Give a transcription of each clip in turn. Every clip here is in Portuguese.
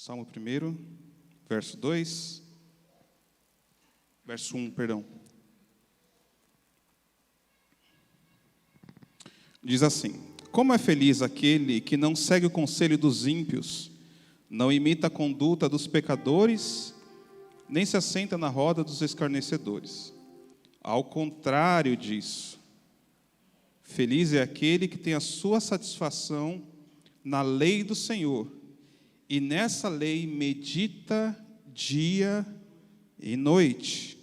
Salmo 1, verso 2, verso 1, perdão. Diz assim: como é feliz aquele que não segue o conselho dos ímpios, não imita a conduta dos pecadores, nem se assenta na roda dos escarnecedores. Ao contrário disso, feliz é aquele que tem a sua satisfação na lei do Senhor, e nessa lei medita dia e noite.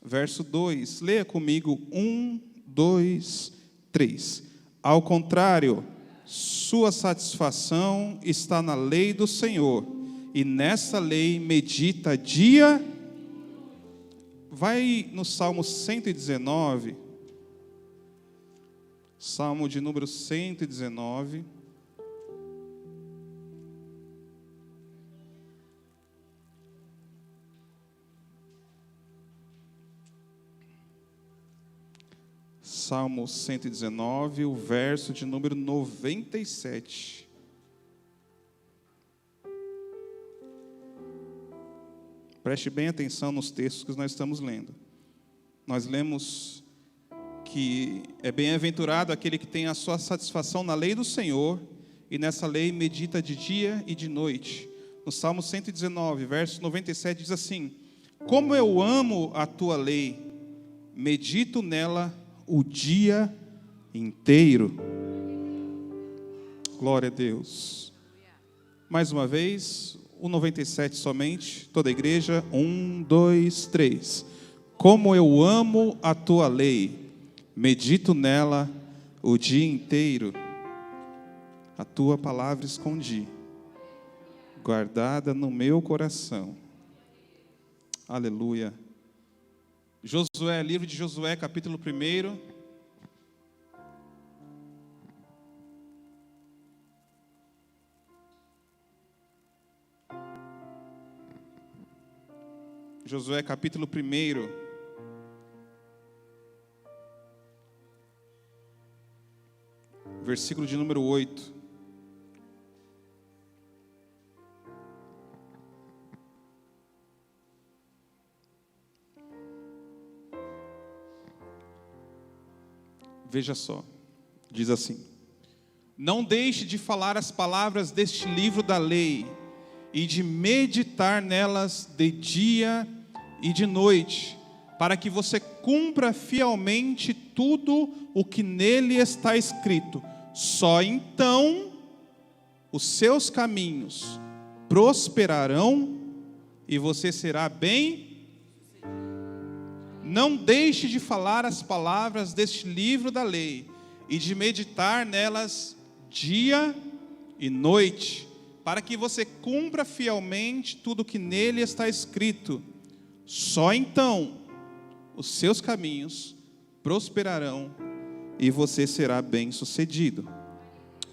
Verso 2, leia comigo, 1, 2, 3. Ao contrário, sua satisfação está na lei do Senhor, e nessa lei medita dia. Vai no Salmo 119, Salmo de número 119. Salmo 119, o verso de número 97. Preste bem atenção nos textos que nós estamos lendo. Nós lemos que é bem-aventurado aquele que tem a sua satisfação na lei do Senhor, e nessa lei medita de dia e de noite. No Salmo 119, verso 97, diz assim: como eu amo a tua lei, medito nela o dia inteiro. Glória a Deus. Mais uma vez, o 97 somente, toda a igreja, 1, 2, 3. Como eu amo a tua lei, medito nela o dia inteiro. A tua palavra escondi, guardada no meu coração. Aleluia. Josué, livro de Josué, capítulo 1. Josué, capítulo 1. Versículo de número 8. Veja só, diz assim: não deixe de falar as palavras deste livro da lei, e de meditar nelas de dia e de noite, para que você cumpra fielmente tudo o que nele está escrito. Só então os seus caminhos prosperarão e você será bem. Não deixe de falar as palavras deste livro da lei e de meditar nelas dia e noite, para que você cumpra fielmente tudo o que nele está escrito. Só então os seus caminhos prosperarão e você será bem-sucedido.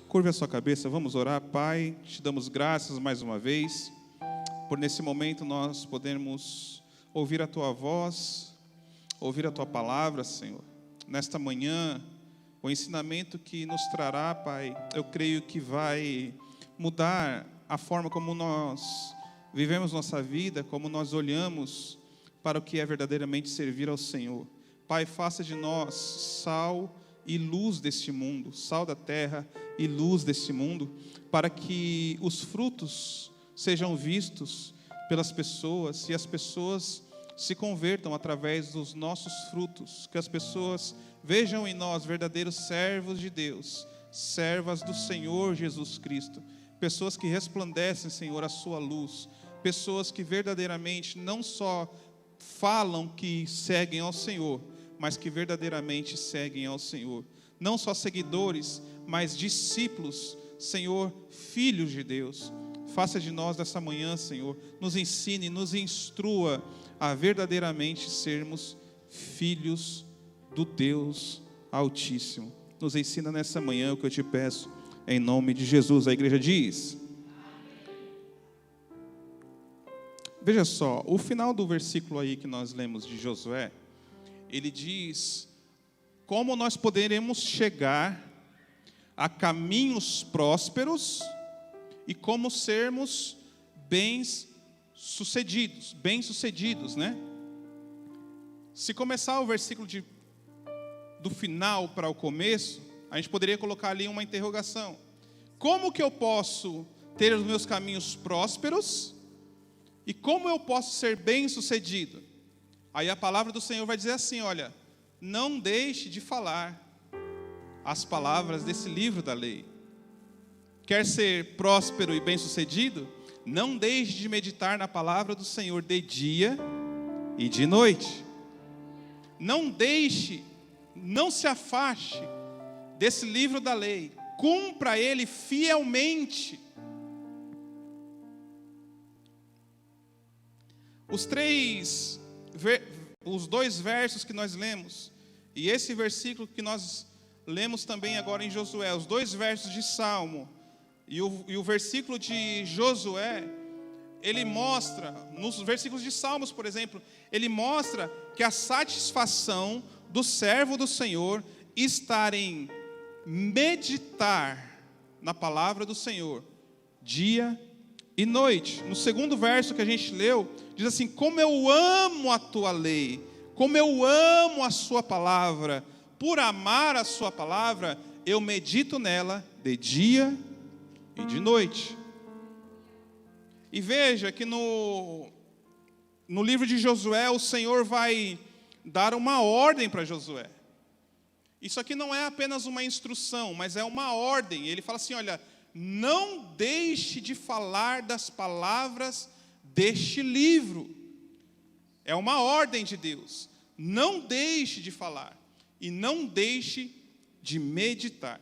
Curve a sua cabeça, vamos orar. Pai, te damos graças mais uma vez, por nesse momento nós podermos ouvir a tua voz, ouvir a tua palavra, Senhor. Nesta manhã, o ensinamento que nos trará, Pai, eu creio que vai mudar a forma como nós vivemos nossa vida, como nós olhamos para o que é verdadeiramente servir ao Senhor. Pai, faça de nós sal e luz deste mundo, sal da terra e luz deste mundo, para que os frutos sejam vistos pelas pessoas e as pessoas se convertam através dos nossos frutos, que as pessoas vejam em nós verdadeiros servos de Deus, servas do Senhor Jesus Cristo, pessoas que resplandecem, Senhor, a sua luz, pessoas que verdadeiramente não só falam que seguem ao Senhor, mas que verdadeiramente seguem ao Senhor. Não só seguidores, mas discípulos, Senhor, filhos de Deus. Faça de nós dessa manhã, Senhor, nos ensine, nos instrua a verdadeiramente sermos filhos do Deus Altíssimo. Nos ensina nessa manhã o que eu te peço, em nome de Jesus. A igreja diz: veja só, o final do versículo aí que nós lemos de Josué, ele diz como nós poderemos chegar a caminhos prósperos e como sermos bem-sucedidos, né? Se começar o versículo do final para o começo, a gente poderia colocar ali uma interrogação. Como que eu posso ter os meus caminhos prósperos? E como eu posso ser bem-sucedido? Aí a palavra do Senhor vai dizer assim, olha, não deixe de falar as palavras desse livro da lei. Quer ser próspero e bem-sucedido? Não deixe de meditar na palavra do Senhor de dia e de noite. Não se afaste desse livro da lei. Cumpra ele fielmente. Os dois versos que nós lemos, e esse versículo que nós lemos também agora em Josué, os dois versos de Salmo e o versículo de Josué, ele mostra, nos versículos de Salmos, por exemplo, ele mostra que a satisfação do servo do Senhor está em meditar na palavra do Senhor, dia e noite. No segundo verso que a gente leu, diz assim, como eu amo a tua lei, como eu amo a sua palavra, por amar a sua palavra, eu medito nela de dia e de noite. E veja que no livro de Josué, o Senhor vai dar uma ordem para Josué. Isso aqui não é apenas uma instrução, mas é uma ordem. Ele fala assim, olha, não deixe de falar das palavras deste livro. É uma ordem de Deus. Não deixe de falar e não deixe de meditar.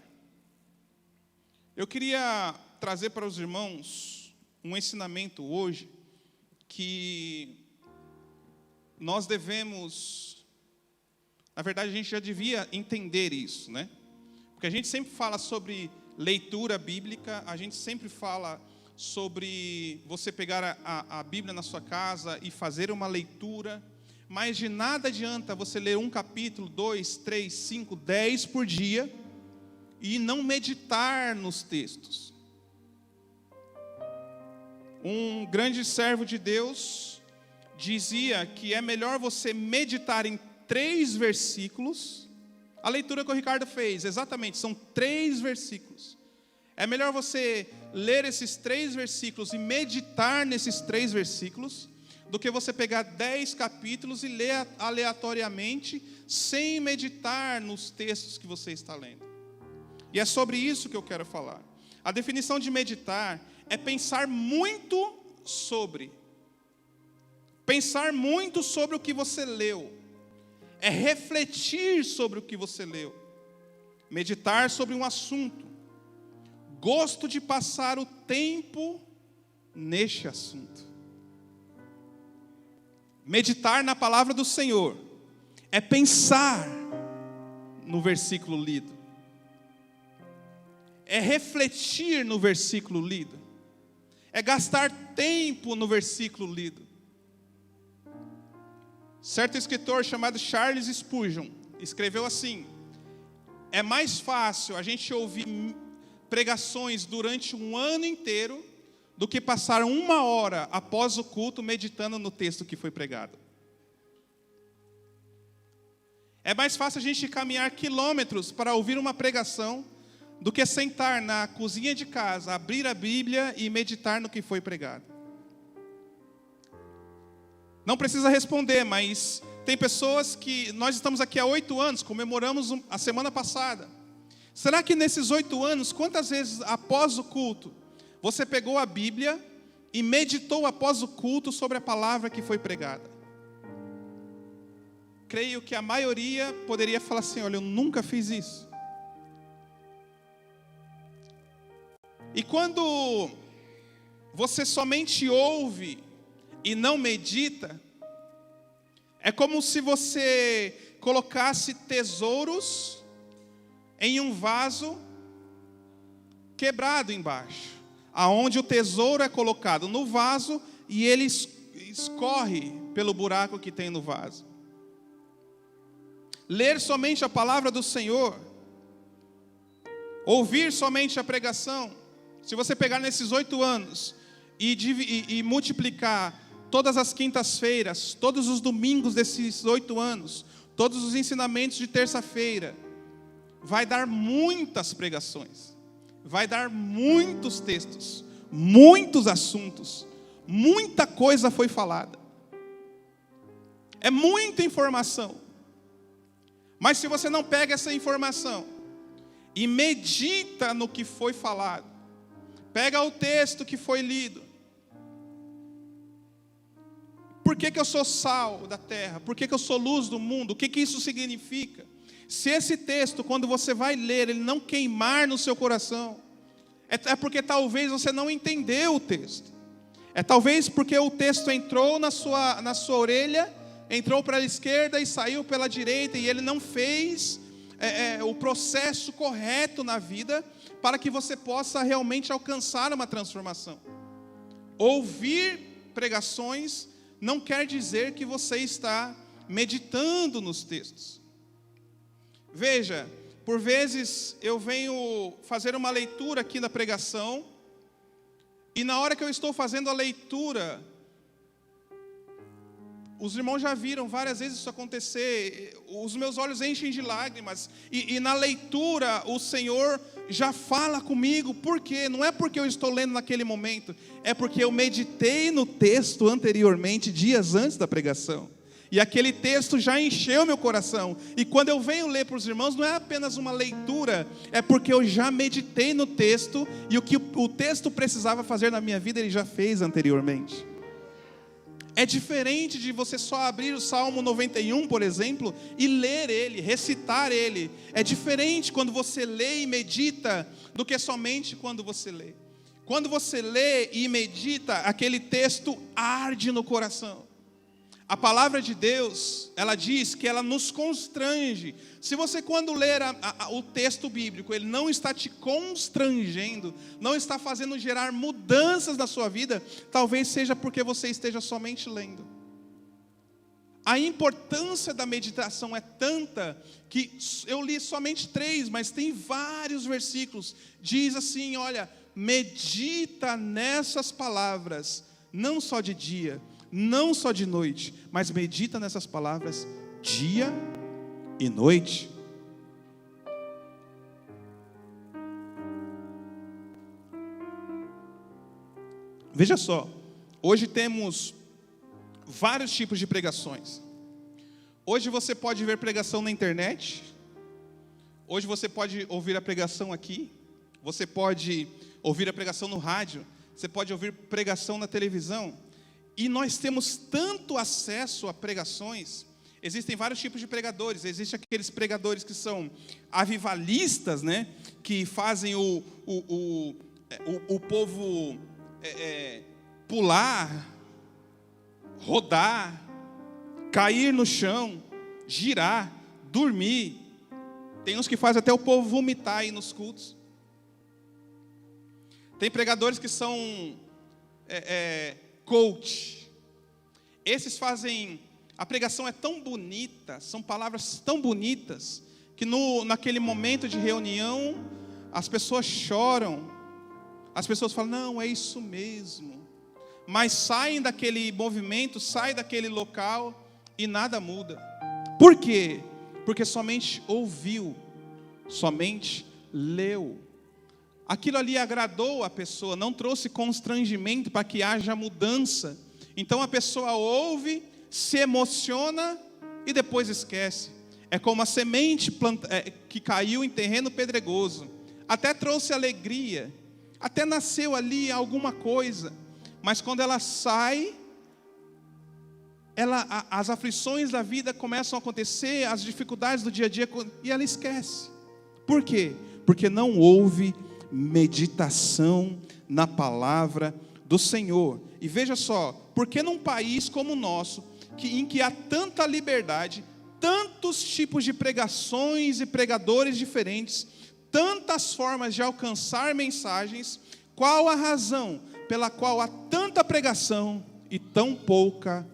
Eu queria trazer para os irmãos um ensinamento hoje que nós devemos, na verdade a gente já devia entender isso, né? Porque a gente sempre fala sobre leitura bíblica, a gente sempre fala sobre você pegar a Bíblia na sua casa e fazer uma leitura, mas de nada adianta você ler um capítulo, 2, 3, 5, 10 por dia e não meditar nos textos. Um grande servo de Deus dizia que é melhor você meditar em 3 versículos. A leitura que o Ricardo fez, exatamente, são 3 versículos. É melhor você ler esses 3 versículos e meditar nesses 3 versículos, do que você pegar 10 capítulos e ler aleatoriamente, sem meditar nos textos que você está lendo. E é sobre isso que eu quero falar. A definição de meditar é pensar muito sobre o que você leu. É refletir sobre o que você leu. Meditar sobre um assunto. Gosto de passar o tempo neste assunto. Meditar na palavra do Senhor é pensar no versículo lido. É refletir no versículo lido. É gastar tempo no versículo lido. Certo escritor chamado Charles Spurgeon escreveu assim: é mais fácil a gente ouvir pregações durante um ano inteiro do que passar 1 hora após o culto meditando no texto que foi pregado. É mais fácil a gente caminhar quilômetros para ouvir uma pregação do que sentar na cozinha de casa, abrir a Bíblia e meditar no que foi pregado. Não precisa responder, mas tem pessoas que... Nós estamos aqui há 8 anos, comemoramos a semana passada. Será que nesses 8 anos, quantas vezes após o culto, você pegou a Bíblia e meditou após o culto sobre a palavra que foi pregada? Creio que a maioria poderia falar assim, olha, eu nunca fiz isso. E quando você somente ouve e não medita, é como se você colocasse tesouros em um vaso quebrado embaixo, aonde o tesouro é colocado no vaso e ele escorre pelo buraco que tem no vaso. Ler somente a palavra do Senhor, ouvir somente a pregação. Se você pegar nesses 8 anos e multiplicar todas as quintas-feiras, todos os domingos desses 8 anos, todos os ensinamentos de terça-feira, vai dar muitas pregações, vai dar muitos textos, muitos assuntos, muita coisa foi falada. É muita informação. Mas se você não pega essa informação e medita no que foi falado, pega o texto que foi lido. Por que eu sou sal da terra? Por que eu sou luz do mundo? O que isso significa? Se esse texto, quando você vai ler, ele não queimar no seu coração, é porque talvez você não entendeu o texto. É talvez porque o texto entrou na sua orelha, entrou para a esquerda e saiu pela direita, e ele não fez o processo correto na vida, para que você possa realmente alcançar uma transformação. Ouvir pregações não quer dizer que você está meditando nos textos. Veja, por vezes eu venho fazer uma leitura aqui da pregação, e na hora que eu estou fazendo a leitura, os irmãos já viram várias vezes isso acontecer, os meus olhos enchem de lágrimas, e na leitura o Senhor já fala comigo. Por quê? Não é porque eu estou lendo naquele momento, é porque eu meditei no texto anteriormente, dias antes da pregação, e aquele texto já encheu meu coração, e quando eu venho ler para os irmãos, não é apenas uma leitura, é porque eu já meditei no texto, e o que o texto precisava fazer na minha vida, ele já fez anteriormente. É diferente de você só abrir o Salmo 91, por exemplo, e ler ele, recitar ele. É diferente quando você lê e medita do que somente quando você lê. Quando você lê e medita, aquele texto arde no coração. A palavra de Deus, ela diz que ela nos constrange. Se você, quando ler o texto bíblico, ele não está te constrangendo, não está fazendo gerar mudanças na sua vida, talvez seja porque você esteja somente lendo. A importância da meditação é tanta, que eu li somente 3, mas tem vários versículos. Diz assim, olha, medita nessas palavras, não só de dia, não só de noite, mas medita nessas palavras dia e noite. Veja só, hoje temos vários tipos de pregações. Hoje você pode ver pregação na internet, hoje você pode ouvir a pregação aqui, você pode ouvir a pregação no rádio, você pode ouvir pregação na televisão. E nós temos tanto acesso a pregações. Existem vários tipos de pregadores. Existem aqueles pregadores que são avivalistas, né? Que fazem o povo pular, rodar, cair no chão, girar, dormir. Tem uns que fazem até o povo vomitar aí nos cultos. Tem pregadores que são coach. Esses fazem, a pregação é tão bonita, são palavras tão bonitas, que naquele momento de reunião, as pessoas choram, as pessoas falam, não, é isso mesmo, mas saem daquele movimento, saem daquele local e nada muda. Por quê? Porque somente ouviu, somente leu. Aquilo ali agradou a pessoa, não trouxe constrangimento para que haja mudança. Então a pessoa ouve, se emociona e depois esquece. É como a semente que caiu em terreno pedregoso. Até trouxe alegria, até nasceu ali alguma coisa. Mas quando ela sai, as aflições da vida começam a acontecer, as dificuldades do dia a dia, e ela esquece. Por quê? Porque não houve meditação na palavra do Senhor. E veja só, porque num país como o nosso, em que há tanta liberdade, tantos tipos de pregações e pregadores diferentes, tantas formas de alcançar mensagens, qual a razão pela qual há tanta pregação e tão pouca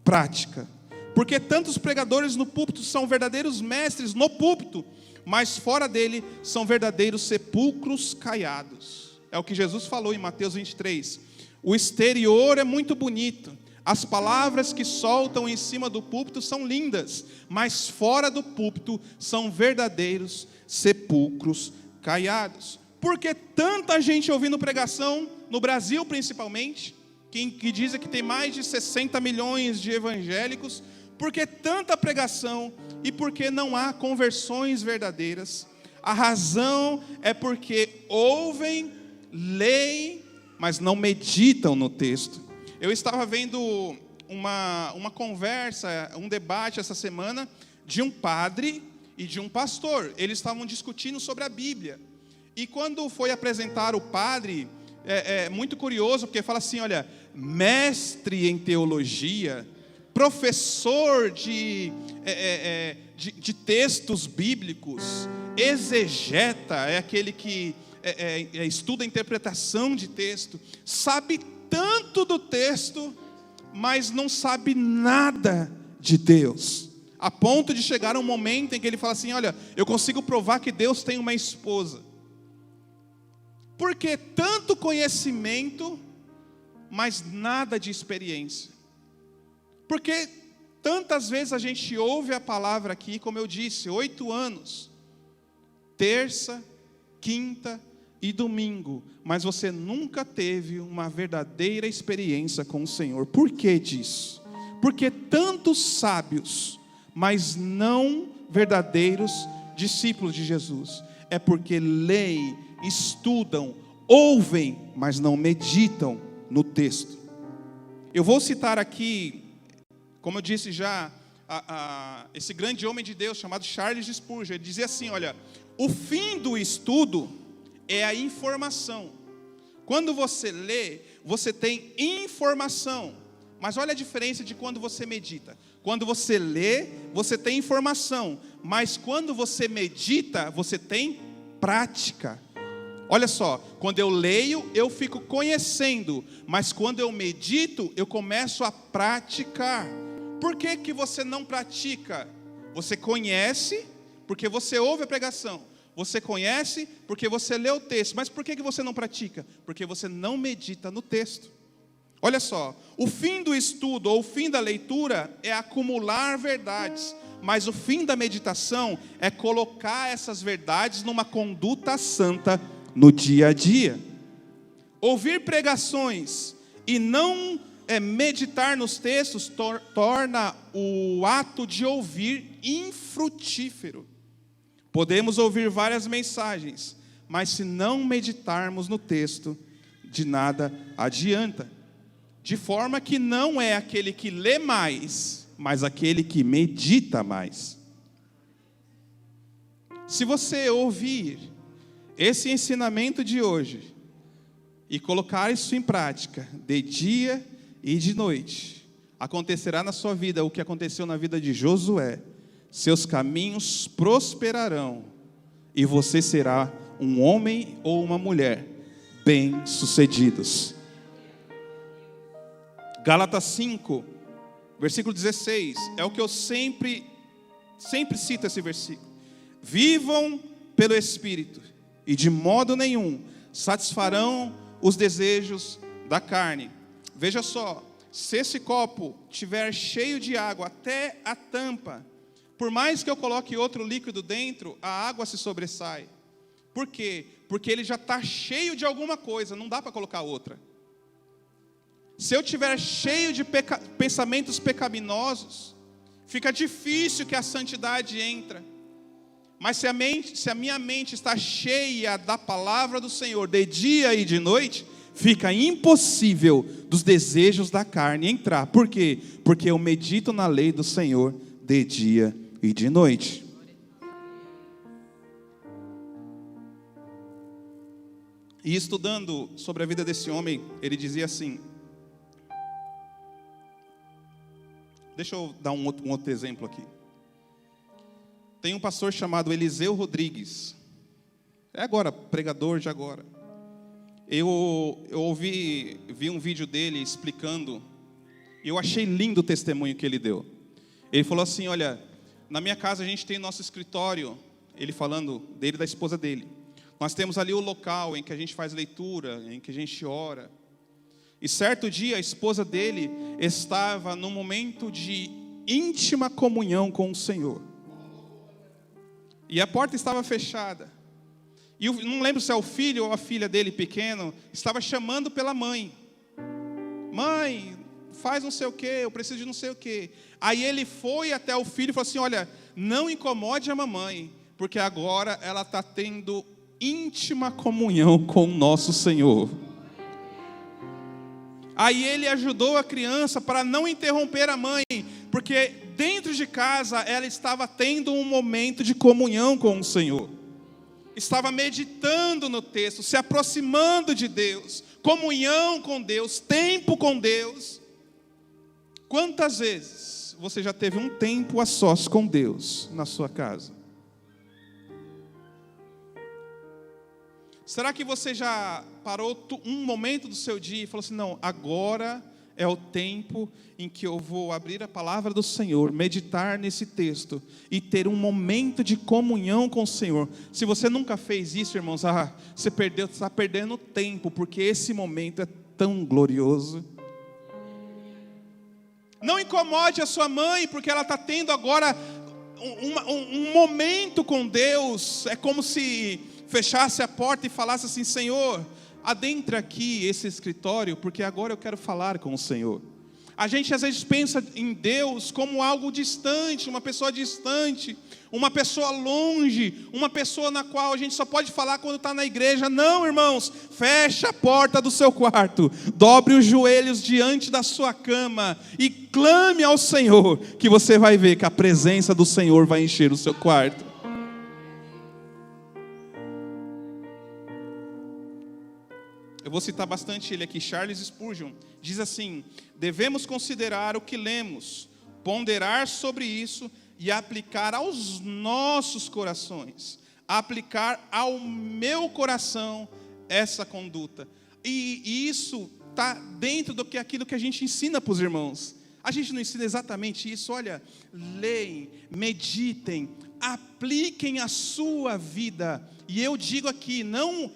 prática? Porque tantos pregadores no púlpito são verdadeiros mestres no púlpito, mas fora dele são verdadeiros sepulcros caiados. É o que Jesus falou em Mateus 23. O exterior é muito bonito. As palavras que soltam em cima do púlpito são lindas, mas fora do púlpito são verdadeiros sepulcros caiados. Por que tanta gente ouvindo pregação, no Brasil principalmente, que dizem que tem mais de 60 milhões de evangélicos? Por que tanta pregação e por que não há conversões verdadeiras? A razão é porque ouvem, leem, mas não meditam no texto. Eu estava vendo uma conversa, um debate essa semana de um padre e de um pastor. Eles estavam discutindo sobre a Bíblia. E quando foi apresentar o padre, é muito curioso, porque fala assim, olha, mestre em teologia, professor de textos bíblicos, exegeta, é aquele que estuda a interpretação de texto, sabe tanto do texto, mas não sabe nada de Deus, a ponto de chegar um momento em que ele fala assim, olha, eu consigo provar que Deus tem uma esposa. Por que tanto conhecimento, mas nada de experiência? Porque tantas vezes a gente ouve a palavra aqui, como eu disse, 8 anos, terça, quinta e domingo, mas você nunca teve uma verdadeira experiência com o Senhor. Por que disso? Porque tantos sábios, mas não verdadeiros discípulos de Jesus, é porque leem, estudam, ouvem, mas não meditam no texto. Eu vou citar aqui, como eu disse já, esse grande homem de Deus chamado Charles Spurgeon. Ele dizia assim, olha, o fim do estudo é a informação. Quando você lê, você tem informação. Mas olha a diferença de quando você medita. Quando você lê, você tem informação. Mas quando você medita, você tem prática. Olha só, quando eu leio, eu fico conhecendo. Mas quando eu medito, eu começo a praticar. Por que que você não pratica? Você conhece, porque você ouve a pregação. Você conhece, porque você lê o texto. Mas por que que você não pratica? Porque você não medita no texto. Olha só, o fim do estudo ou o fim da leitura é acumular verdades. Mas o fim da meditação é colocar essas verdades numa conduta santa no dia a dia. Ouvir pregações e não meditar nos textos torna o ato de ouvir infrutífero. Podemos ouvir várias mensagens, mas se não meditarmos no texto, de nada adianta. De forma que não é aquele que lê mais, mas aquele que medita mais. Se você ouvir esse ensinamento de hoje e colocar isso em prática, de dia e de noite, acontecerá na sua vida o que aconteceu na vida de Josué. Seus caminhos prosperarão e você será um homem ou uma mulher bem-sucedidos. Gálatas 5, versículo 16, é o que eu sempre cito esse versículo. Vivam pelo Espírito e de modo nenhum satisfarão os desejos da carne. Veja só, se esse copo estiver cheio de água até a tampa, por mais que eu coloque outro líquido dentro, a água se sobressai. Por quê? Porque ele já está cheio de alguma coisa, não dá para colocar outra. Se eu estiver cheio de pensamentos pecaminosos, fica difícil que a santidade entre. Mas se a minha mente está cheia da palavra do Senhor, de dia e de noite, fica impossível dos desejos da carne entrar. Por quê? Porque eu medito na lei do Senhor de dia e de noite. E estudando sobre a vida desse homem, ele dizia assim. Deixa eu dar um outro exemplo aqui. Tem um pastor chamado Eliseu Rodrigues. É agora, pregador de agora. Eu vi um vídeo dele explicando. E eu achei lindo o testemunho que ele deu. Ele falou assim, olha, na minha casa a gente tem nosso escritório. Ele falando dele e da esposa dele. Nós temos ali o local em que a gente faz leitura, em que a gente ora. E certo dia a esposa dele estava num momento de íntima comunhão com o Senhor. E a porta estava fechada. E não lembro se é o filho ou a filha dele pequeno, estava chamando pela mãe. Mãe, faz não sei o quê, eu preciso de não sei o quê. Aí ele foi até o filho e falou assim, olha, não incomode a mamãe, porque agora ela está tendo íntima comunhão com o nosso Senhor. Aí ele ajudou a criança para não interromper a mãe, porque dentro de casa ela estava tendo um momento de comunhão com o Senhor. Estava meditando no texto, se aproximando de Deus, comunhão com Deus, tempo com Deus. Quantas vezes você já teve um tempo a sós com Deus na sua casa? Será que você já parou um momento do seu dia e falou assim, não, agora é o tempo em que eu vou abrir a palavra do Senhor, meditar nesse texto e ter um momento de comunhão com o Senhor. Se você nunca fez isso, irmãos, você está perdendo tempo, porque esse momento é tão glorioso. Não incomode a sua mãe, porque ela está tendo agora um momento com Deus. É como se fechasse a porta e falasse assim, Senhor, adentra aqui esse escritório, porque agora eu quero falar com o Senhor. A gente às vezes pensa em Deus como algo distante, uma pessoa longe, uma pessoa na qual a gente só pode falar quando está na igreja. Não, irmãos, feche a porta do seu quarto, dobre os joelhos diante da sua cama e clame ao Senhor, que você vai ver que a presença do Senhor vai encher o seu quarto. Eu vou citar bastante ele aqui, Charles Spurgeon, diz assim, devemos considerar o que lemos, ponderar sobre isso e aplicar aos nossos corações, aplicar ao meu coração essa conduta. E isso está dentro do que aquilo que a gente ensina para os irmãos. A gente não ensina exatamente isso, olha, leem, meditem, apliquem a sua vida. E eu digo aqui,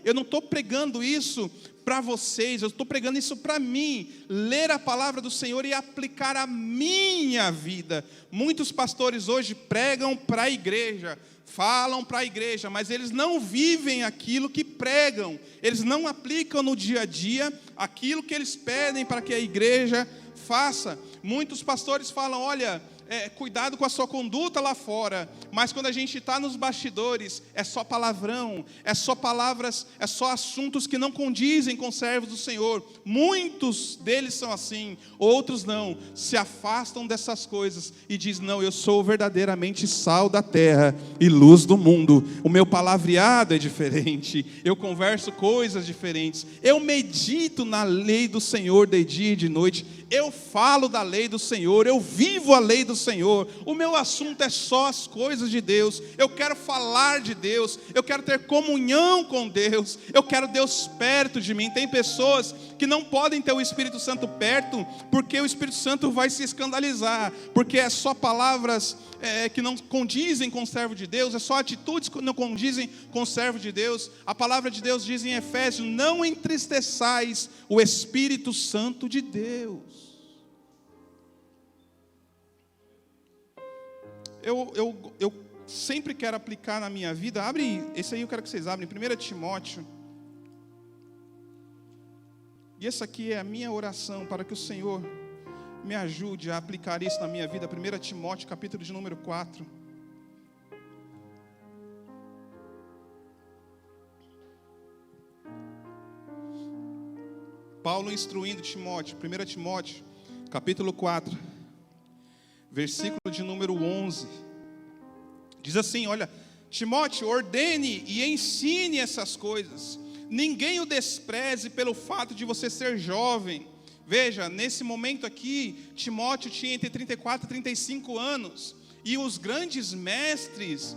eu não estou pregando isso para vocês, eu estou pregando isso para mim, ler a palavra do Senhor e aplicar a minha vida. Muitos pastores hoje pregam para a igreja, falam para a igreja, mas eles não vivem aquilo que pregam, eles não aplicam no dia a dia aquilo que eles pedem para que a igreja faça. Muitos pastores falam, olha, cuidado com a sua conduta lá fora, mas quando a gente está nos bastidores, é só palavrão, é só palavras, é só assuntos que não condizem com os servos do Senhor. Muitos deles são assim, outros não, se afastam dessas coisas e dizem, não, eu sou verdadeiramente sal da terra e luz do mundo, o meu palavreado é diferente, eu converso coisas diferentes, eu medito na lei do Senhor de dia e de noite, eu falo da lei do Senhor, eu vivo a lei do Senhor, o meu assunto é só as coisas de Deus, eu quero falar de Deus, eu quero ter comunhão com Deus, eu quero Deus perto de mim. Tem pessoas que não podem ter o Espírito Santo perto, porque o Espírito Santo vai se escandalizar, porque é só palavras que não condizem com o servo de Deus, é só atitudes que não condizem com o servo de Deus. A palavra de Deus diz em Efésios, não entristeçais o Espírito Santo de Deus. Eu sempre quero aplicar na minha vida. Abre, esse aí eu quero que vocês abrem, 1 Timóteo. E essa aqui é a minha oração para que o Senhor me ajude a aplicar isso na minha vida. 1 Timóteo, capítulo de número 4. Paulo instruindo Timóteo, 1 Timóteo, capítulo 4, versículo de número 11. Diz assim, olha, Timóteo, ordene e ensine essas coisas. Ninguém o despreze pelo fato de você ser jovem. Veja, nesse momento aqui, Timóteo tinha entre 34 e 35 anos. E os grandes mestres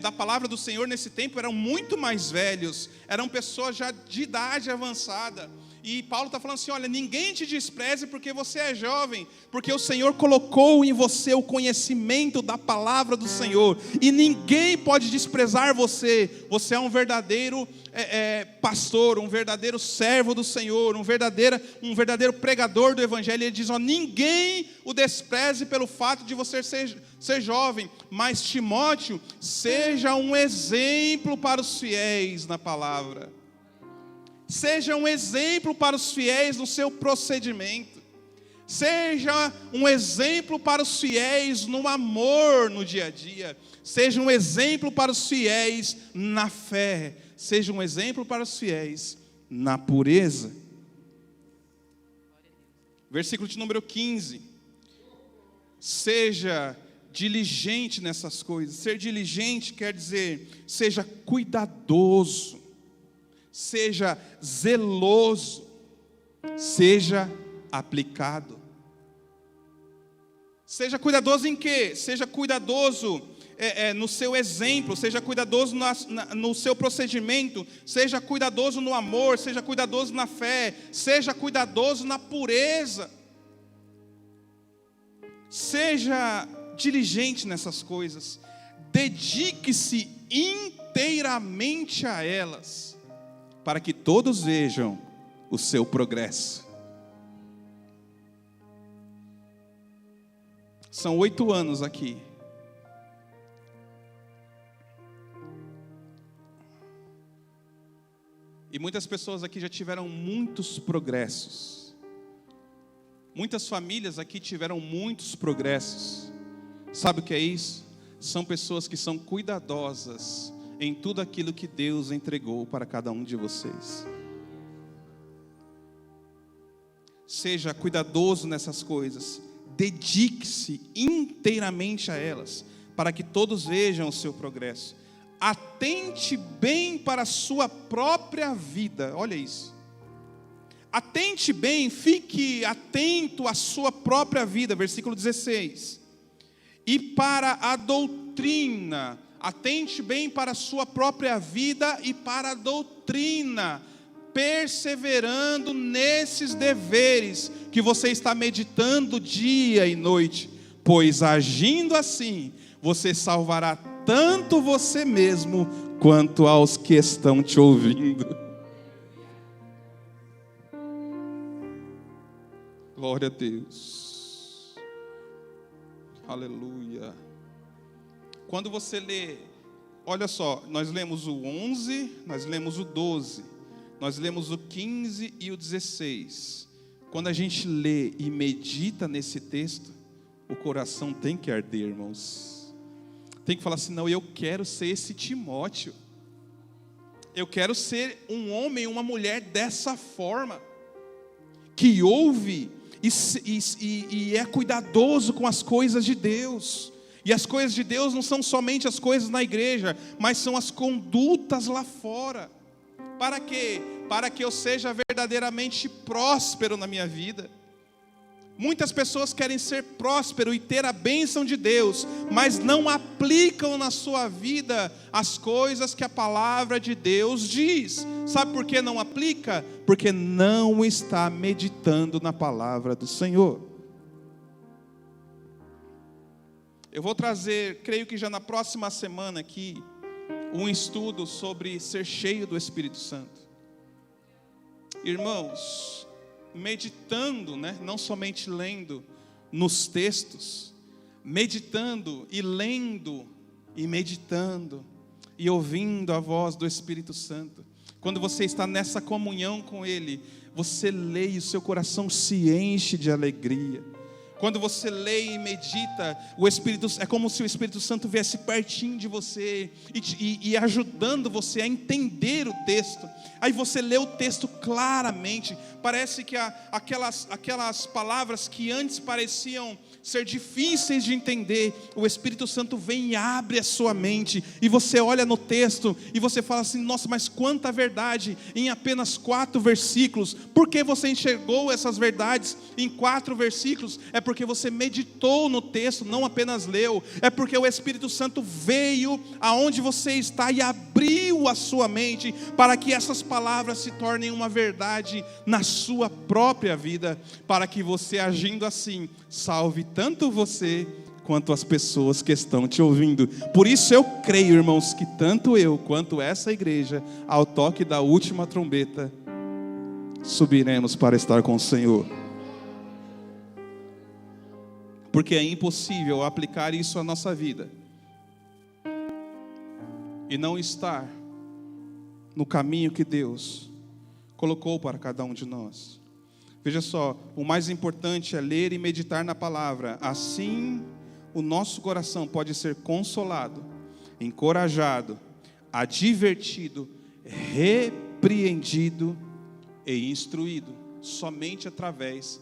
da palavra do Senhor nesse tempo eram muito mais velhos. Eram pessoas já de idade avançada. E Paulo está falando assim, olha, ninguém te despreze porque você é jovem, porque o Senhor colocou em você o conhecimento da palavra do Senhor, e ninguém pode desprezar você. Você é um verdadeiro pastor, um verdadeiro servo do Senhor, um verdadeiro pregador do Evangelho. Ele diz, ó, ninguém o despreze pelo fato de você ser jovem, mas Timóteo, seja um exemplo para os fiéis na palavra. Seja um exemplo para os fiéis no seu procedimento. Seja um exemplo para os fiéis no amor no dia a dia. Seja um exemplo para os fiéis na fé. Seja um exemplo para os fiéis na pureza. Versículo de número 15. Seja diligente nessas coisas. Ser diligente quer dizer, seja cuidadoso. Seja zeloso, seja aplicado. Seja cuidadoso em quê? Seja cuidadoso no seu exemplo, seja cuidadoso no seu procedimento, seja cuidadoso no amor, seja cuidadoso na fé, seja cuidadoso na pureza. Seja diligente nessas coisas, dedique-se inteiramente a elas, para que todos vejam o seu progresso. São 8 anos aqui. E muitas pessoas aqui já tiveram muitos progressos. Muitas famílias aqui tiveram muitos progressos. Sabe o que é isso? São pessoas que são cuidadosas em tudo aquilo que Deus entregou para cada um de vocês. Seja cuidadoso nessas coisas, dedique-se inteiramente a elas, para que todos vejam o seu progresso. Atente bem para a sua própria vida, olha isso. Atente bem, fique atento à sua própria vida, versículo 16. E para a doutrina, atente bem para a sua própria vida e para a doutrina, perseverando nesses deveres que você está meditando dia e noite, pois agindo assim, você salvará tanto você mesmo, quanto aos que estão te ouvindo. Glória a Deus. Aleluia. Quando você lê, olha só, nós lemos o 11, nós lemos o 12, nós lemos o 15 e o 16. Quando a gente lê e medita nesse texto, o coração tem que arder, irmãos. Tem que falar assim, não, eu quero ser esse Timóteo. Eu quero ser um homem, uma mulher dessa forma, que ouve e é cuidadoso com as coisas de Deus. E as coisas de Deus não são somente as coisas na igreja, mas são as condutas lá fora. Para quê? Para que eu seja verdadeiramente próspero na minha vida. Muitas pessoas querem ser próspero e ter a bênção de Deus, mas não aplicam na sua vida as coisas que a palavra de Deus diz. Sabe por que não aplica? Porque não está meditando na palavra do Senhor. Eu vou trazer, creio que já na próxima semana aqui, um estudo sobre ser cheio do Espírito Santo. Irmãos, meditando, não somente lendo nos textos, meditando e lendo e meditando e ouvindo a voz do Espírito Santo. Quando você está nessa comunhão com Ele, você lê e o seu coração se enche de alegria. Quando você lê e medita, é como se o Espírito Santo viesse pertinho de você e ajudando você a entender o texto. Aí você lê o texto claramente. Parece que aquelas palavras que antes pareciam ser difíceis de entender, o Espírito Santo vem e abre a sua mente. E você olha no texto e você fala assim, nossa, mas quanta verdade em apenas 4 versículos. Por que você enxergou essas verdades em 4 versículos? É porque você meditou no texto, não apenas leu. É porque o Espírito Santo veio aonde você está e abriu abriu a sua mente para que essas palavras se tornem uma verdade na sua própria vida, para que você, agindo assim, salve tanto você quanto as pessoas que estão te ouvindo. Por isso eu creio, irmãos, que tanto eu quanto essa igreja, ao toque da última trombeta, subiremos para estar com o Senhor. Porque é impossível aplicar isso à nossa vida e não estar no caminho que Deus colocou para cada um de nós. Veja só, o mais importante é ler e meditar na palavra. Assim, o nosso coração pode ser consolado, encorajado, advertido, repreendido e instruído, somente através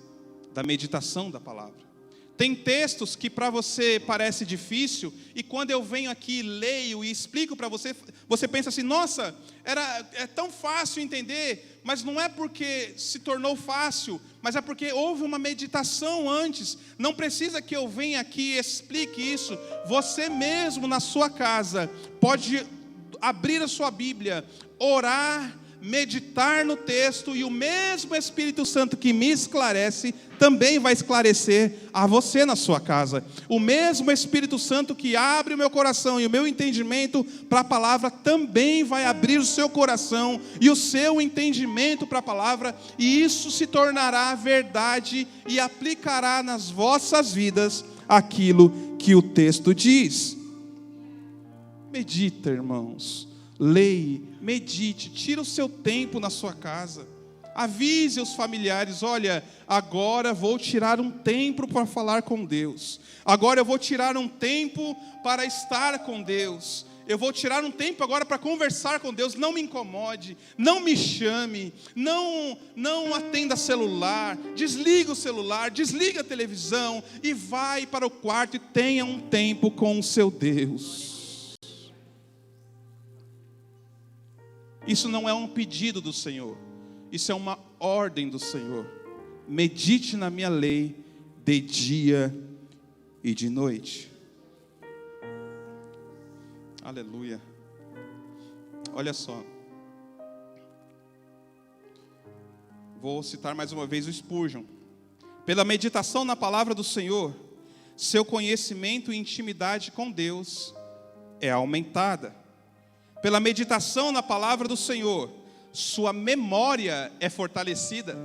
da meditação da palavra. Tem textos que para você parece difícil, e quando eu venho aqui, leio e explico para você, você pensa assim, nossa, é tão fácil entender, mas não é porque se tornou fácil, mas é porque houve uma meditação antes. Não precisa que eu venha aqui e explique isso, você mesmo na sua casa pode abrir a sua Bíblia, orar, meditar no texto, e o mesmo Espírito Santo que me esclarece também vai esclarecer a você na sua casa. O mesmo Espírito Santo que abre o meu coração e o meu entendimento para a palavra também vai abrir o seu coração e o seu entendimento para a palavra, e isso se tornará verdade e aplicará nas vossas vidas aquilo que o texto diz. Medita, irmãos. Leia, medite, tira o seu tempo na sua casa. Avise os familiares, olha, agora vou tirar um tempo para falar com Deus. Agora eu vou tirar um tempo para estar com Deus. Eu vou tirar um tempo agora para conversar com Deus. Não me incomode, não me chame, não atenda celular, desliga o celular, desliga a televisão e vai para o quarto e tenha um tempo com o seu Deus. Isso não é um pedido do Senhor, isso é uma ordem do Senhor. Medite na minha lei de dia e de noite. Aleluia. Olha só. Vou citar mais uma vez o Spurgeon. Pela meditação na palavra do Senhor, seu conhecimento e intimidade com Deus é aumentada. Pela meditação na palavra do Senhor, sua memória é fortalecida.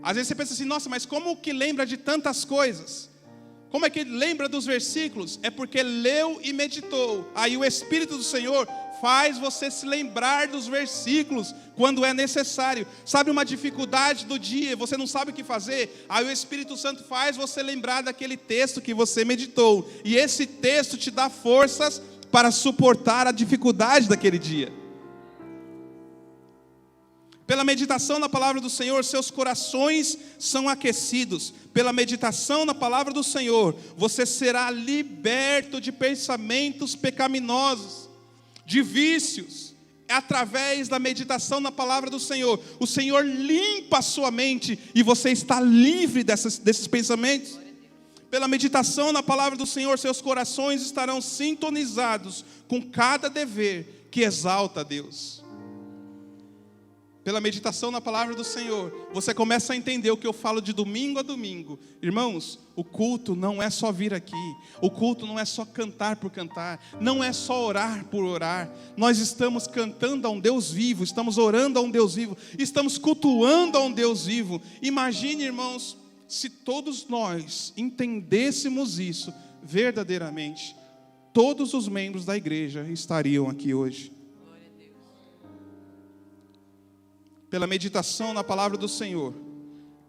Às vezes você pensa assim, nossa, mas como que lembra de tantas coisas? Como é que lembra dos versículos? É porque leu e meditou. Aí o Espírito do Senhor faz você se lembrar dos versículos quando é necessário. Sabe uma dificuldade do dia, você não sabe o que fazer? Aí o Espírito Santo faz você lembrar daquele texto que você meditou. E esse texto te dá forças para suportar a dificuldade daquele dia. Pela meditação na palavra do Senhor, seus corações são aquecidos. Pela meditação na palavra do Senhor, você será liberto de pensamentos pecaminosos, de vícios. Através da meditação na palavra do Senhor, o Senhor limpa a sua mente e você está livre desses pensamentos. Pela meditação na palavra do Senhor, seus corações estarão sintonizados com cada dever que exalta a Deus. Pela meditação na palavra do Senhor, você começa a entender o que eu falo de domingo a domingo. Irmãos, o culto não é só vir aqui, o culto não é só cantar por cantar, não é só orar por orar. Nós estamos cantando a um Deus vivo, estamos orando a um Deus vivo, estamos cultuando a um Deus vivo. Imagine, irmãos, se todos nós entendêssemos isso verdadeiramente, todos os membros da igreja estariam aqui hoje. Pela meditação na palavra do Senhor,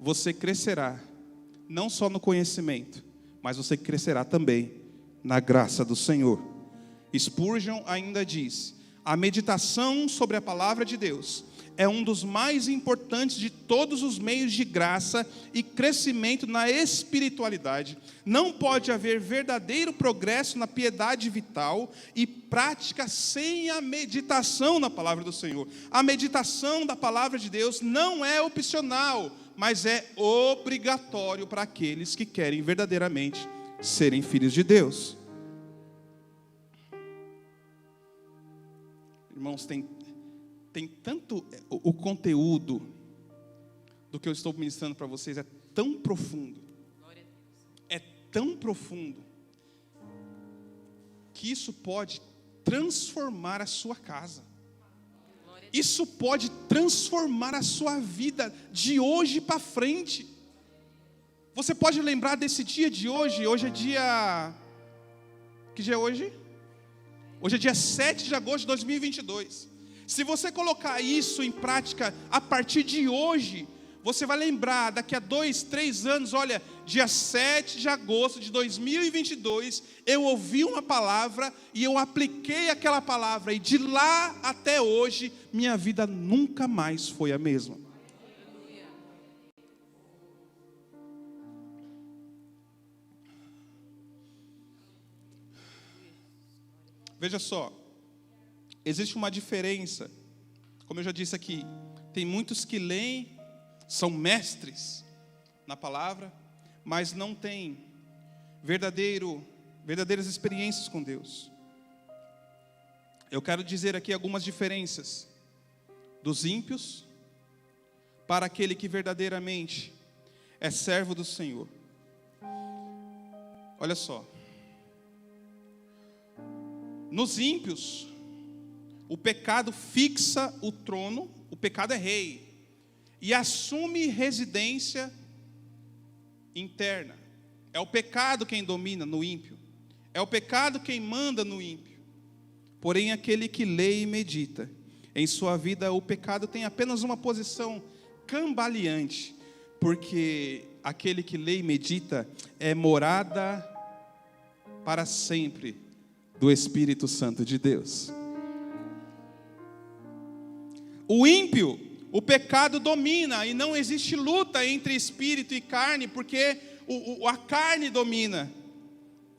você crescerá, não só no conhecimento, mas você crescerá também na graça do Senhor. Spurgeon ainda diz: a meditação sobre a palavra de Deus é um dos mais importantes de todos os meios de graça e crescimento na espiritualidade. Não pode haver verdadeiro progresso na piedade vital e prática sem a meditação na palavra do Senhor. A meditação da palavra de Deus não é opcional, mas é obrigatório para aqueles que querem verdadeiramente serem filhos de Deus. Irmãos, tem tanto, o conteúdo do que eu estou ministrando para vocês é tão profundo, é tão profundo, que isso pode transformar a sua casa, isso pode transformar a sua vida de hoje para frente. Você pode lembrar desse dia de hoje. Hoje é dia... Que dia é hoje? Hoje é dia 7 de agosto de 2022. Se você colocar isso em prática a partir de hoje, você vai lembrar daqui a 2, 3 anos, olha, dia 7 de agosto de 2022, eu ouvi uma palavra e eu apliquei aquela palavra, e de lá até hoje, minha vida nunca mais foi a mesma. Veja só, existe uma diferença, como eu já disse aqui, tem muitos que leem, são mestres na palavra, mas não têm verdadeiras experiências com Deus. Eu quero dizer aqui algumas diferenças dos ímpios para aquele que verdadeiramente é servo do Senhor. Olha só, nos ímpios, o pecado fixa o trono, o pecado é rei, e assume residência interna. É o pecado quem domina no ímpio, é o pecado quem manda no ímpio. Porém, aquele que lê e medita em sua vida, o pecado tem apenas uma posição cambaleante, porque aquele que lê e medita é morada para sempre do Espírito Santo de Deus. O ímpio, o pecado domina, e não existe luta entre espírito e carne, porque a carne domina.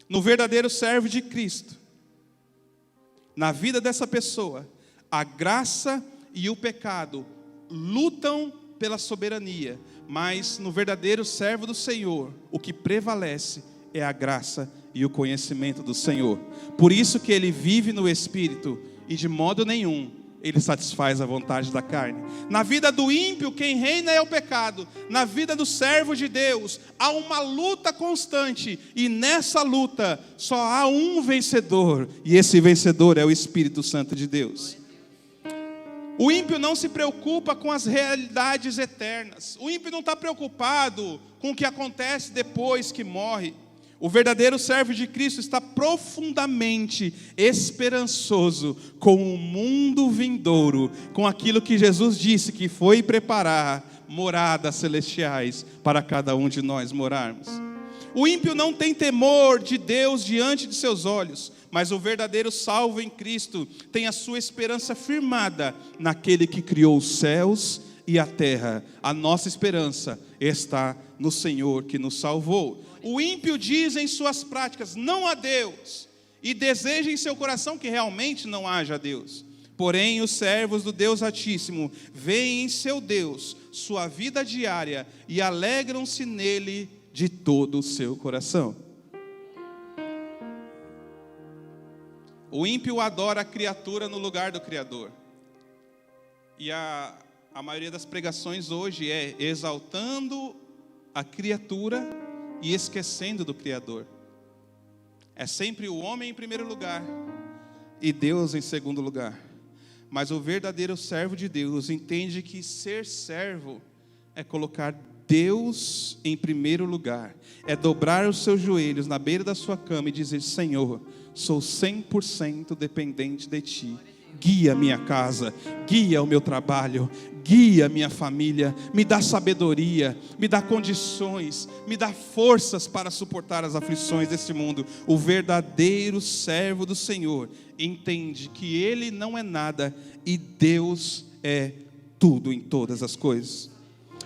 No verdadeiro servo de Cristo, na vida dessa pessoa, a graça e o pecado lutam pela soberania, mas no verdadeiro servo do Senhor, o que prevalece é a graça e o conhecimento do Senhor. Por isso que ele vive no Espírito, e de modo nenhum ele satisfaz a vontade da carne. Na vida do ímpio, quem reina é o pecado. Na vida do servo de Deus, há uma luta constante, e nessa luta só há um vencedor, e esse vencedor é o Espírito Santo de Deus. O ímpio não se preocupa com as realidades eternas. O ímpio não está preocupado com o que acontece depois que morre. O verdadeiro servo de Cristo está profundamente esperançoso com o mundo vindouro, com aquilo que Jesus disse que foi preparar moradas celestiais para cada um de nós morarmos. O ímpio não tem temor de Deus diante de seus olhos, mas o verdadeiro salvo em Cristo tem a sua esperança firmada naquele que criou os céus e a terra. A nossa esperança está no Senhor que nos salvou. O ímpio diz em suas práticas, não há Deus, e deseja em seu coração que realmente não haja Deus. Porém, os servos do Deus Altíssimo veem em seu Deus sua vida diária e alegram-se nele de todo o seu coração. O ímpio adora a criatura no lugar do Criador. E a maioria das pregações hoje é exaltando a criatura e esquecendo do Criador. É sempre o homem em primeiro lugar e Deus em segundo lugar. Mas o verdadeiro servo de Deus entende que ser servo é colocar Deus em primeiro lugar, é dobrar os seus joelhos na beira da sua cama e dizer: Senhor, sou 100% dependente de Ti. Guia minha casa, guia o meu trabalho, guia minha família, me dá sabedoria, me dá condições, me dá forças para suportar as aflições desse mundo. O verdadeiro servo do Senhor entende que ele não é nada e Deus é tudo em todas as coisas.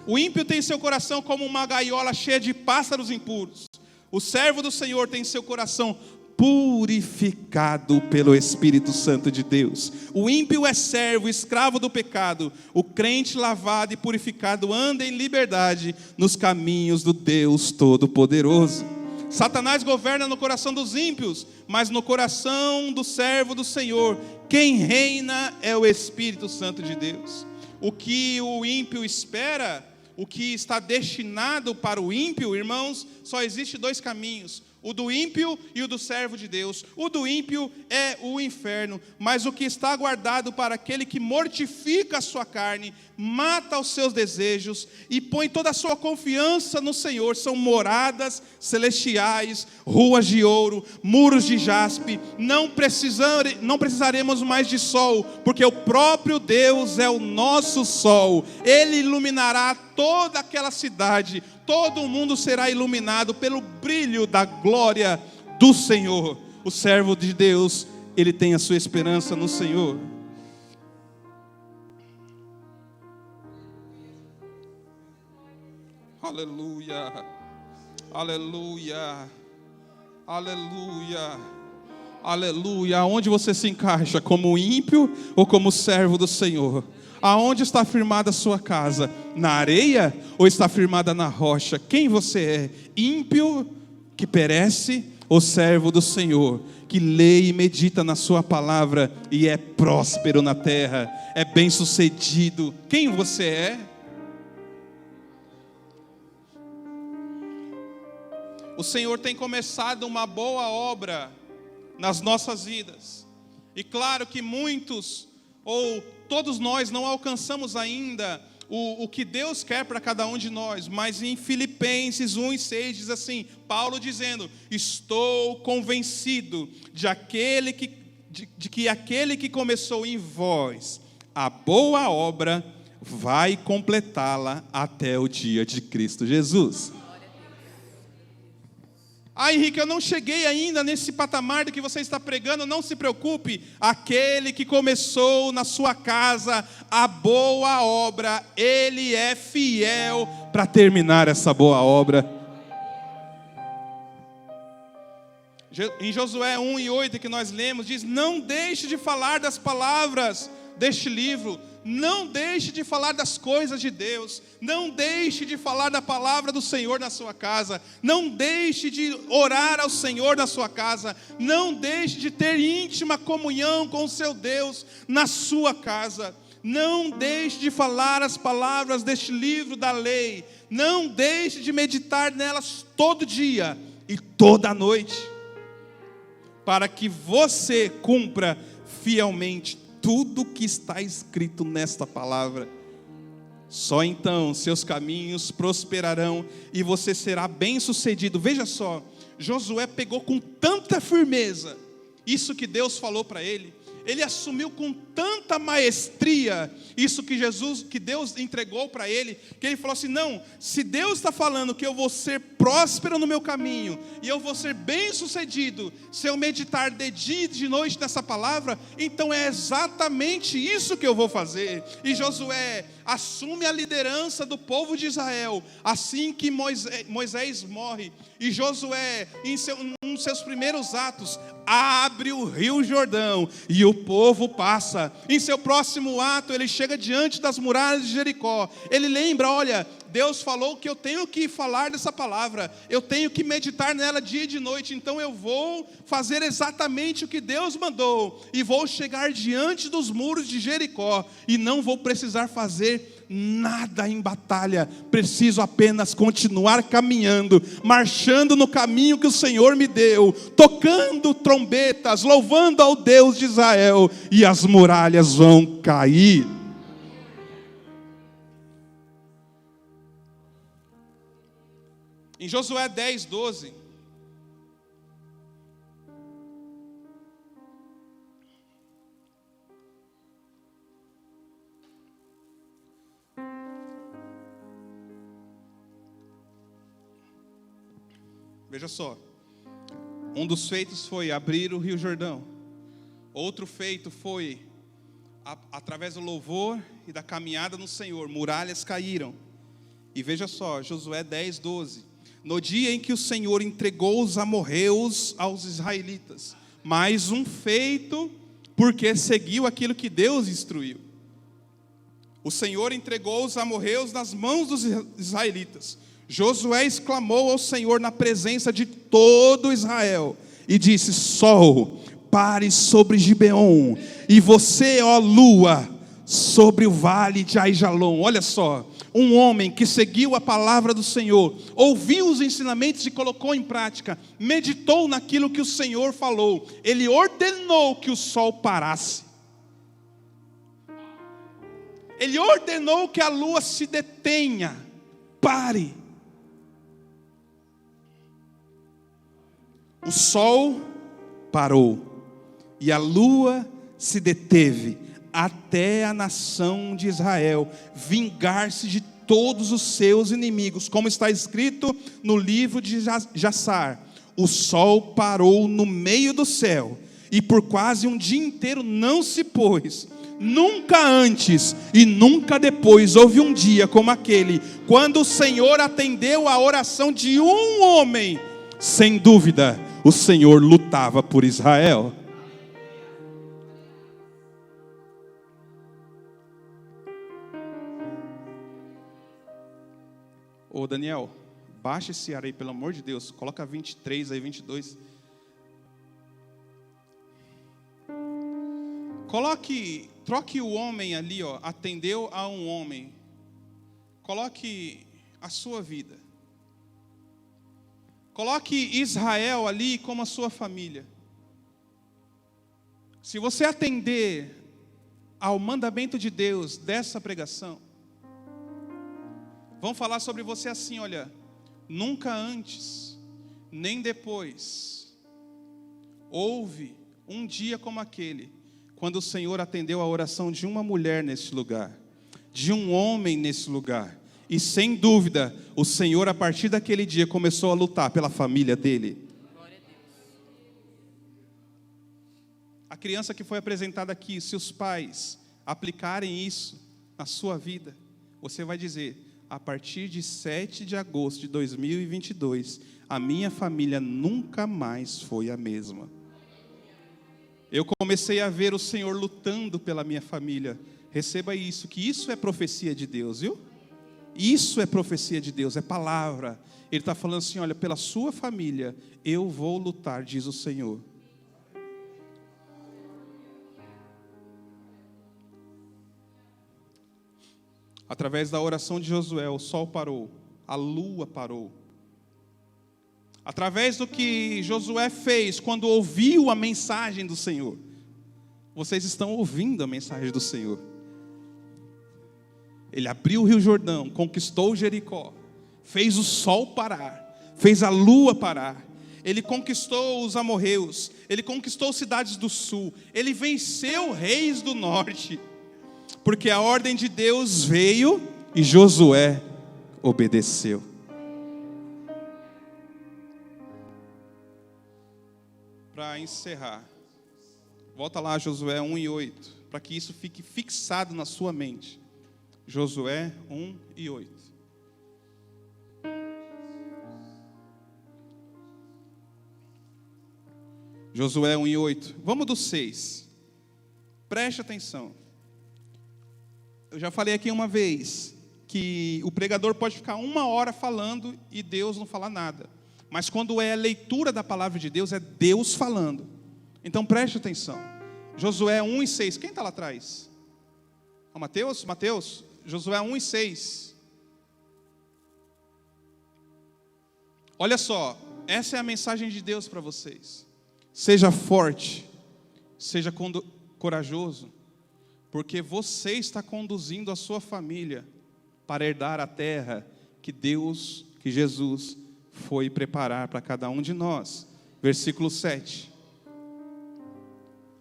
O ímpio tem seu coração como uma gaiola cheia de pássaros impuros. O servo do Senhor tem seu coração purificado pelo Espírito Santo de Deus. O ímpio é servo, escravo do pecado. O crente lavado e purificado anda em liberdade nos caminhos do Deus Todo-Poderoso. Satanás governa no coração dos ímpios, mas no coração do servo do Senhor, quem reina é o Espírito Santo de Deus. O que o ímpio espera, o que está destinado para o ímpio, irmãos, só existe dois caminhos: o do ímpio e o do servo de Deus. O do ímpio é o inferno, mas o que está guardado para aquele que mortifica a sua carne, mata os seus desejos e põe toda a sua confiança no Senhor, são moradas celestiais, ruas de ouro, muros de jaspe. Não precisaremos mais de sol, porque o próprio Deus é o nosso sol. Ele iluminará toda aquela cidade. Todo mundo será iluminado pelo brilho da glória do Senhor. O servo de Deus, ele tem a sua esperança no Senhor. Aleluia, aleluia, aleluia, aleluia. Aonde você se encaixa, como ímpio ou como servo do Senhor? Aonde está firmada a sua casa? Na areia ou está firmada na rocha? Quem você é? Ímpio que perece ou servo do Senhor, que lê e medita na sua palavra e é próspero na terra, é bem-sucedido? Quem você é? O Senhor tem começado uma boa obra nas nossas vidas. E claro que muitos, ou todos nós, não alcançamos ainda o que Deus quer para cada um de nós. Mas em Filipenses 1:6 diz assim, Paulo dizendo: estou convencido de que aquele que começou em vós a boa obra vai completá-la até o dia de Cristo Jesus. Ah, Henrique, eu não cheguei ainda nesse patamar do que você está pregando. Não se preocupe, aquele que começou na sua casa a boa obra, ele é fiel para terminar essa boa obra. Em Josué 1:8 que nós lemos, diz: não deixe de falar das palavras deste livro, não deixe de falar das coisas de Deus, não deixe de falar da palavra do Senhor na sua casa, não deixe de orar ao Senhor na sua casa, não deixe de ter íntima comunhão com o seu Deus na sua casa, não deixe de falar as palavras deste livro da lei, não deixe de meditar nelas todo dia e toda noite, para que você cumpra fielmente tudo que está escrito nesta palavra. Só então seus caminhos prosperarão e você será bem-sucedido. Veja só, Josué pegou com tanta firmeza isso que Deus falou para ele. Ele assumiu com tanta maestria isso que Deus entregou para ele, que ele falou assim: não, se Deus está falando que eu vou ser próspero no meu caminho, e eu vou ser bem sucedido, se eu meditar de dia e de noite nessa palavra, então é exatamente isso que eu vou fazer. E Josué assume a liderança do povo de Israel, assim que Moisés morre, e Josué, em um dos seus primeiros atos, abre o rio Jordão, e o povo passa. Em seu próximo ato, ele chega diante das muralhas de Jericó. Ele lembra: olha, Deus falou que eu tenho que falar dessa palavra, eu tenho que meditar nela dia e de noite, então eu vou fazer exatamente o que Deus mandou, e vou chegar diante dos muros de Jericó, e não vou precisar fazer nada em batalha, preciso apenas continuar caminhando, marchando no caminho que o Senhor me deu, tocando trombetas, louvando ao Deus de Israel, e as muralhas vão cair. Em Josué 10:12, veja só, um dos feitos foi abrir o rio Jordão, outro feito foi, através do louvor e da caminhada no Senhor, muralhas caíram. E veja só, Josué 10:12, no dia em que o Senhor entregou os amorreus aos israelitas, mais um feito, porque seguiu aquilo que Deus instruiu. O Senhor entregou os amorreus nas mãos dos israelitas. Josué exclamou ao Senhor na presença de todo Israel e disse: Sol, pare sobre Gibeon, e você, ó lua, sobre o vale de Aijalon. Olha só, um homem que seguiu a palavra do Senhor, ouviu os ensinamentos e colocou em prática, meditou naquilo que o Senhor falou, ele ordenou que o sol parasse, ele ordenou que a lua se detenha, pare. O sol parou e a lua se deteve, até a nação de Israel vingar-se de todos os seus inimigos, como está escrito no livro de Jassar. O sol parou no meio do céu, e por quase um dia inteiro não se pôs. Nunca antes e nunca depois houve um dia como aquele, quando o Senhor atendeu a oração de um homem. Sem dúvida, o Senhor lutava por Israel. Ô Daniel, baixa esse ar aí, pelo amor de Deus. Coloca 23 aí, 22. Troque o homem ali, ó, atendeu a um homem. Coloque a sua vida. Coloque Israel ali como a sua família. Se você atender ao mandamento de Deus dessa pregação, vão falar sobre você assim, olha: nunca antes, nem depois, houve um dia como aquele, quando o Senhor atendeu a oração de uma mulher nesse lugar, de um homem nesse lugar. E sem dúvida, o Senhor, a partir daquele dia, começou a lutar pela família dele. Glória a Deus. A criança que foi apresentada aqui, se os pais aplicarem isso na sua vida, você vai dizer: a partir de 7 de agosto de 2022, a minha família nunca mais foi a mesma. Eu comecei a ver o Senhor lutando pela minha família. Receba isso, que isso é profecia de Deus, viu? Isso é profecia de Deus, é palavra. Ele está falando assim: olha, pela sua família eu vou lutar, diz o Senhor. Através da oração de Josué, o sol parou, a lua parou. Através do que Josué fez quando ouviu a mensagem do Senhor. Vocês estão ouvindo a mensagem do Senhor. Ele abriu o Rio Jordão, conquistou Jericó, fez o sol parar, fez a lua parar. Ele conquistou os amorreus, ele conquistou cidades do sul, ele venceu reis do norte. Porque a ordem de Deus veio e Josué obedeceu. Para encerrar, volta lá a Josué 1:8, para que isso fique fixado na sua mente. Josué 1:8. Josué 1:8. Vamos do 6. Preste atenção. Eu já falei aqui uma vez que o pregador pode ficar 1 hora falando e Deus não falar nada. Mas quando é a leitura da palavra de Deus, é Deus falando. Então preste atenção. Josué 1:6. Quem está lá atrás? Mateus? Josué 1:6. Olha só, essa é a mensagem de Deus para vocês. Seja forte, seja corajoso, porque você está conduzindo a sua família para herdar a terra que Jesus foi preparar para cada um de nós. Versículo 7.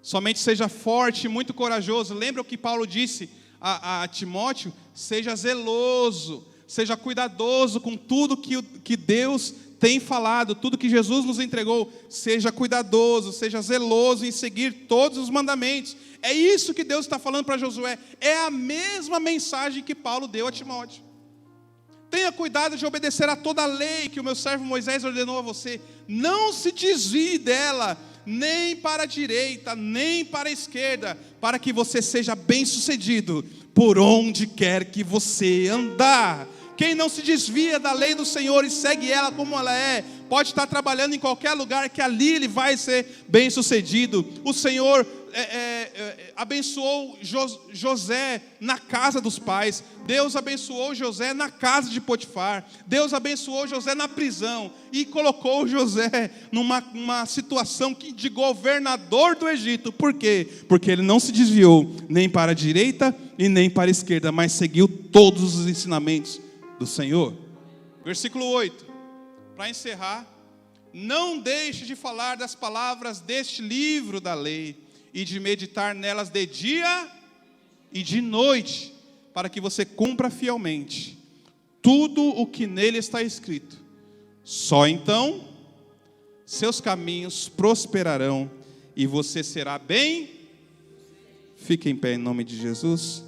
Somente seja forte e muito corajoso. Lembra o que Paulo disse a Timóteo? Seja zeloso, seja cuidadoso com tudo que Deus tem falado, tudo que Jesus nos entregou. Seja cuidadoso, seja zeloso em seguir todos os mandamentos. É isso que Deus está falando para Josué. É a mesma mensagem que Paulo deu a Timóteo. Tenha cuidado de obedecer a toda a lei que o meu servo Moisés ordenou a você. Não se desvie dela, nem para a direita, nem para a esquerda, para que você seja bem-sucedido por onde quer que você andar. Quem não se desvia da lei do Senhor e segue ela como ela é, pode estar trabalhando em qualquer lugar, que ali ele vai ser bem sucedido. O Senhor abençoou José na casa dos pais. Deus abençoou José na casa de Potifar. Deus abençoou José na prisão e colocou José numa situação de governador do Egito. Por quê? Porque ele não se desviou nem para a direita e nem para a esquerda, mas seguiu todos os ensinamentos do Senhor. Versículo 8, para encerrar: não deixe de falar das palavras deste livro da lei e de meditar nelas de dia e de noite, para que você cumpra fielmente tudo o que nele está escrito. Só então seus caminhos prosperarão e você será bem. Fique em pé em nome de Jesus.